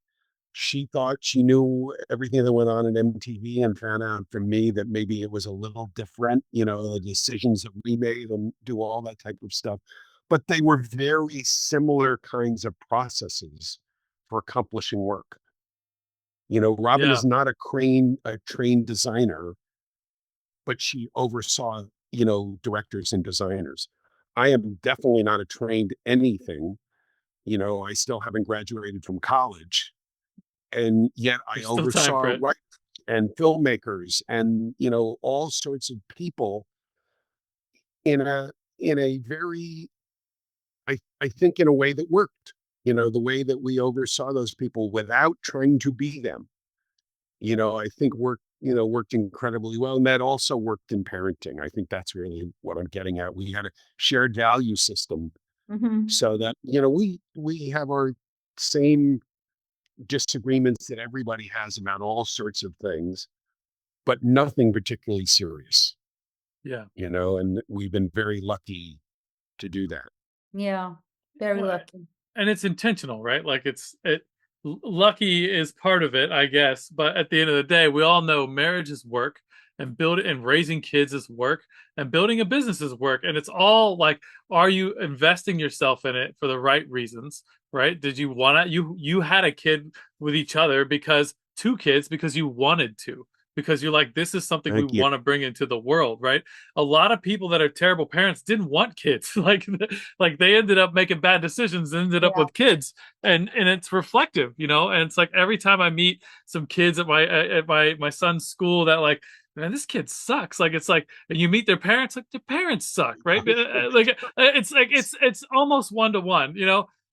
She thought she knew everything that went on in MTV and found out from me that maybe it was a little different, the decisions that we made and do all that type of stuff. But they were very similar kinds of processes for accomplishing work. Robin Yeah. is not a trained designer, but she oversaw, directors and designers. I am definitely not a trained anything. I still haven't graduated from college, and yet I There's still time, oversaw Fred. right and filmmakers and all sorts of people in a very I think in a way that worked. The way that we oversaw those people without trying to be them. I think worked incredibly well. And that also worked in parenting. I think that's really what I'm getting at. We had a shared value system Mhm. so that, we have our same disagreements that everybody has about all sorts of things, but nothing particularly serious, Yeah. and we've been very lucky to do that. Yeah, very Well, lucky. and it's intentional, right? Like, lucky is part of it, I guess, but at the end of the day, we all know marriage is work, and raising kids is work, and building a business is work, and it's all like, are you investing yourself in it for the right reasons, right? Did you want to you had a kid with each other because two kids because you wanted to, because you're like, this is something we Thank you. want to bring into the world, right? A lot of people that are terrible parents didn't want kids. Like they ended up making bad decisions, ended up Yeah. with kids, and it's reflective, and it's like every time I meet some kids at my son's school that, like, man, this kid sucks. Like, it's like, and you meet their parents, like, their parents suck, right? Like, it's almost one to one,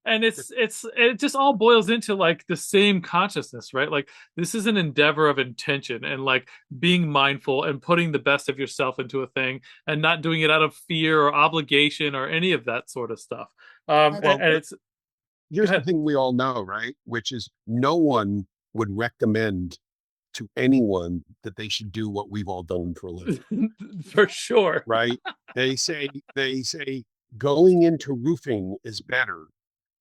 and it just all boils into like the same consciousness, right? Like, this is an endeavor of intention and like being mindful and putting the best of yourself into a thing and not doing it out of fear or obligation or any of that sort of stuff. That's Well, And it's Go here's the ahead. thing we all know, right? Which is no one would recommend to anyone that they should do what we've all done for a living, For sure. right? They say going into roofing is better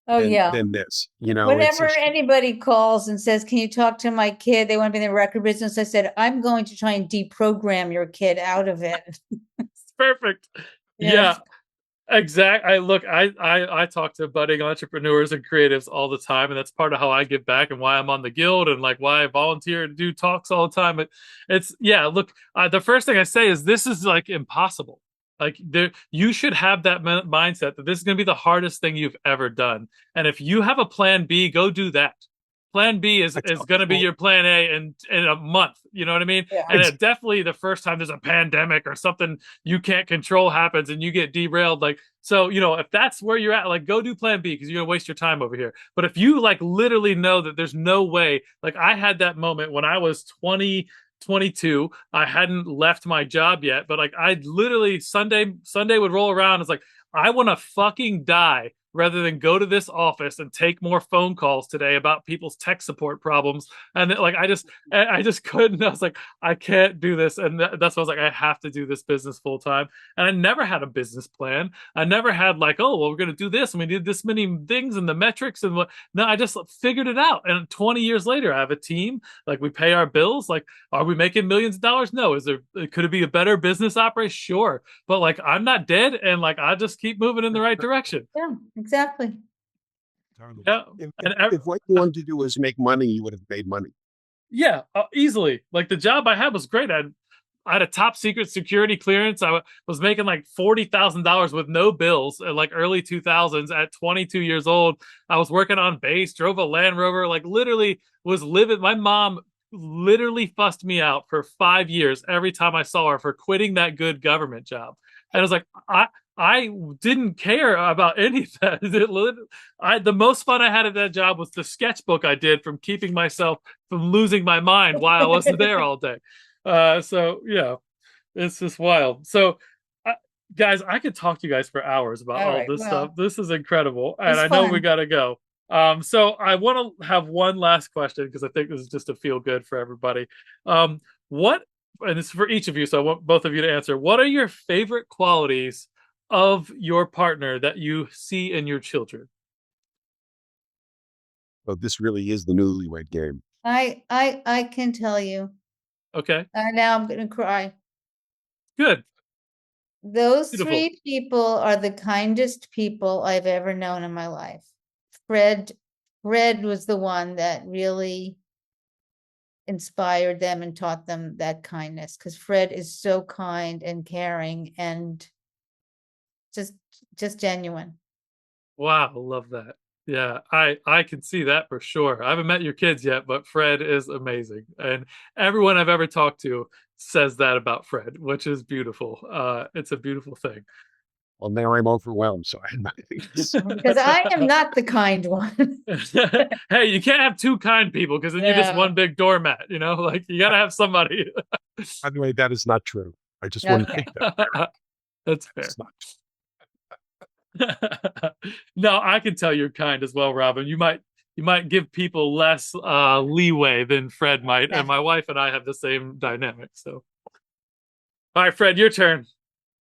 Oh, yeah. than this. You know, it's Whenever just anybody calls and says, "Can you talk to my kid?" They want to be in the record business. I said, "I'm going to try and deprogram your kid out of it." It's perfect. Yes. Yeah. Exact. I look. I talk to budding entrepreneurs and creatives all the time, and that's part of how I give back and why I'm on the guild and like why I volunteer to do talks all the time. But it's yeah. Look, the first thing I say is this is like impossible. Like there, you should have that mindset that this is going to be the hardest thing you've ever done, and if you have a plan B, go do that. Plan B I is tell going to be people your plan A in a month. You know what I mean? Yeah. And it definitely the first time there's a pandemic or something you can't control happens and you get derailed, like, so if that's where you're at, like, go do plan B because you're gonna waste your time over here. But if you like literally know that there's no way, like I had that moment when I was 20, 22, I hadn't left my job yet, but like I literally Sunday would roll around, it's like I want to fucking die rather than go to this office and take more phone calls today about people's tech support problems. And like I just couldn't. I was like, I can't do this. And that's why I was like, I have to do this business full time. And I never had a business plan. I never had like, oh, well, we're going to do this and we did this many things and the metrics and what. No, I just figured it out. And 20 years later, I have a team. Like we pay our bills. Like, are we making millions of dollars? No. Could it be a better business operation? Sure. But like, I'm not dead. And like, I just keep moving in the right direction. Yeah, exactly. totally. Yeah. And If what you wanted to do was make money, you would have made money. yeah, easily. Like the job I had was great. I had a top secret security clearance. I was making like $40,000 with no bills at like early 2000s at 22 years old. I was working on base, drove a Land Rover, like literally was living. My mom literally fussed me out for 5 years every time I saw her for quitting that good government job. And I was like, I didn't care about any of that. The most fun I had at that job was the sketchbook I did from keeping myself from losing my mind while I wasn't there all day. So yeah, it's just wild. So, guys, I could talk to you guys for hours about All all right. this stuff. Well, This is incredible, it and was I know we fun. got to go. So I want to have one last question because I think this is just to feel good for everybody. What, and it's for each of you, so I want both of you to answer. What are your favorite qualities of your partner that you see in your children? So this really is the newlywed game. I can tell you. Okay, Now I'm gonna cry. good, Those beautiful. three people are the kindest people I've ever known in my life. Fred, Fred was the one that really inspired them and taught them that kindness because Fred is so kind and caring and just just genuine. Wow, love that. Yeah, I can see that for sure. I haven't met your kids yet, but Fred is amazing. And everyone I've ever talked to says that about Fred, which is beautiful. It's a beautiful thing. Well, now I'm overwhelmed, so I had nothing to say. Because I am not the kind one. Hey, you can't have two kind people because then you're just No. one big doormat, like you gotta have somebody. By the way, that is not true. I just want to Okay. make that clear. That's fair. It's not. No, I can tell you're kind as well, Robin. You might give people less leeway than Fred might, and Okay. my wife and I have the same dynamic. So, all right, Fred, your turn.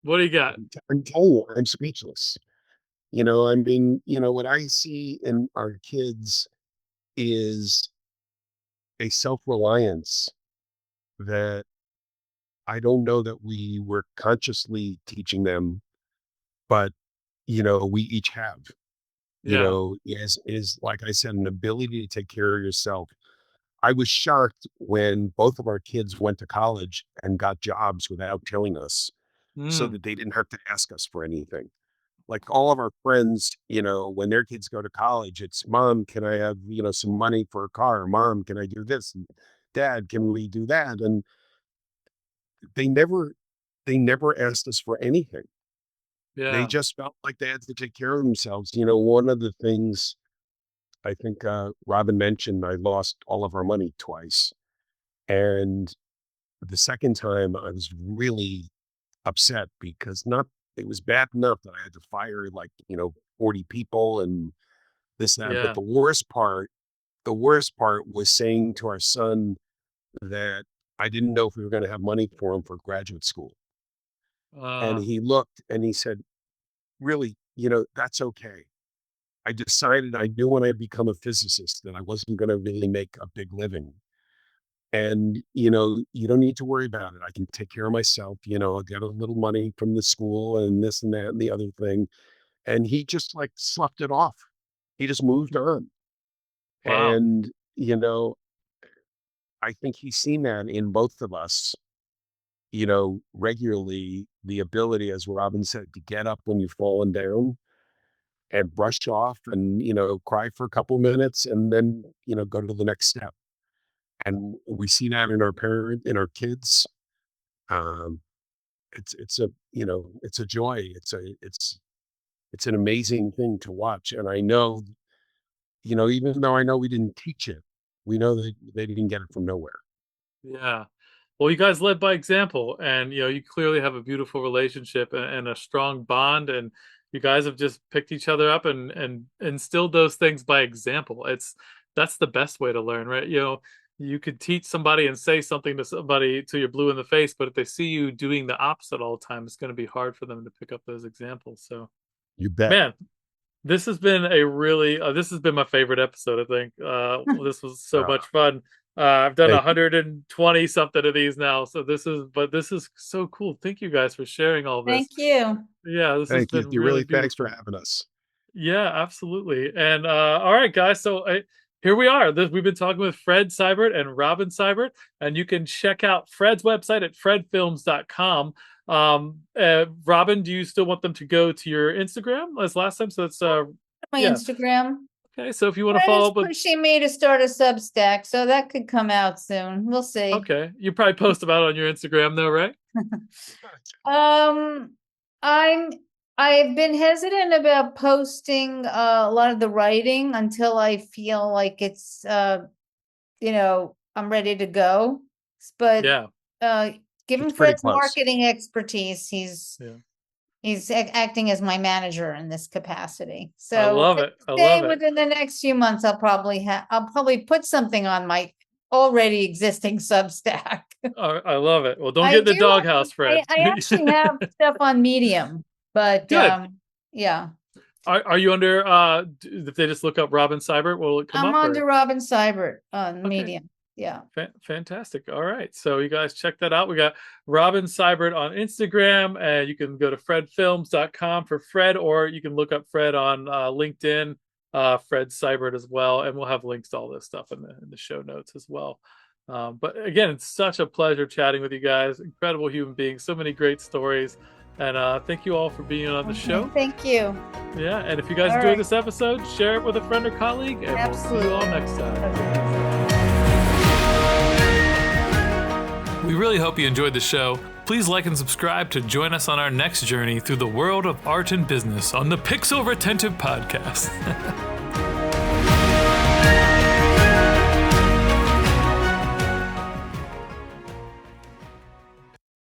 What do you got? I'm telling you, I'm speechless. I mean, what I see in our kids is a self-reliance that I don't know that we were consciously teaching them, but we each have. Yeah. Is like I said, an ability to take care of yourself. I was shocked when both of our kids went to college and got jobs without telling us so Mm, that they didn't have to ask us for anything. Like all of our friends, when their kids go to college, it's mom, can I have, some money for a car? Mom, can I do this? And dad, can we do that? And they never, they never asked us for anything. They yeah. just felt like they had to take care of themselves. One of the things I think Robin mentioned, I lost all of our money twice. And the second time I was really upset because not it was bad enough that I had to fire like, 40 people and this, that. Yeah. But the worst part was saying to our son that I didn't know if we were going to have money for him for graduate school. And Uh, he looked and he said, really, that's okay. I decided I knew when I become a physicist that I wasn't going to really make a big living. And, you don't need to worry about it. I can take care of myself, I'll get a little money from the school and this and that and the other thing. And he just like sloughed it off. He just moved on. wow. And, I think he's seen that in both of us, regularly, the ability, as Robin said, to get up when you've fallen down and brush off and, cry for a couple minutes and then, go to the next step. And we see that in our kids. Um, it's a, it's a joy. It's an amazing thing to watch. And I know, even though I know we didn't teach it, we know that they didn't get it from nowhere. Yeah. Well, you guys led by example, and you clearly have a beautiful relationship and a strong bond, and you guys have just picked each other up and instilled those things by example. That's the best way to learn, right? You could teach somebody and say something to somebody till you're blue in the face, but if they see you doing the opposite all the time, it's going to be hard for them to pick up those examples. So, You bet. man, this has been this has been my favorite episode, I think. This was so Uh, much fun. I've done thank you. 120 something of these now, so this is so cool. Thank you guys for sharing all this. Thank you. Yeah, this has Thank you. been You really really, thanks for beautiful. having us. Yeah, absolutely. And all right, guys. So here we are. We've been talking with Fred Seibert and Robin Seibert, and you can check out Fred's website at fredfilms.com. Robin, do you still want them to go to your Instagram as last time? So it's My yeah. Instagram. Okay, so if you want to Fred follow is up with, pushing me to start a Substack, so that could come out soon. We'll see. okay, you probably post about it on your Instagram though, right? Um, I've been hesitant about posting a lot of the writing until I feel like it's I'm ready to go. But Yeah, given It's pretty Fred's close. marketing expertise, yeah. he's acting as my manager in this capacity. I So love I'd it. I say love it. within the next few months, I'll probably put something on my already existing Substack. I love it. Well, don't I get in the do. doghouse, Fred. I actually have stuff on Medium, but Good. yeah, Are you under? If they just look up Robin Seibert, will it come I'm up? under Robin Seibert on Okay. Medium. Yeah. Fantastic. All right. So you guys check that out. We got Robin Seibert on Instagram, and you can go to fredfilms.com for Fred, or you can look up Fred on LinkedIn, Fred Seibert as well. And we'll have links to all this stuff in the show notes as well. But again, it's such a pleasure chatting with you guys. Incredible human beings, so many great stories. And thank you all for being on the show. Thank you. Yeah. And if you guys All enjoyed right. this episode, share it with a friend or colleague, and we'll see you all next time. Okay. We really hope you enjoyed the show. Please like and subscribe to join us on our next journey through the world of art and business on the Pixel Retentive Podcast.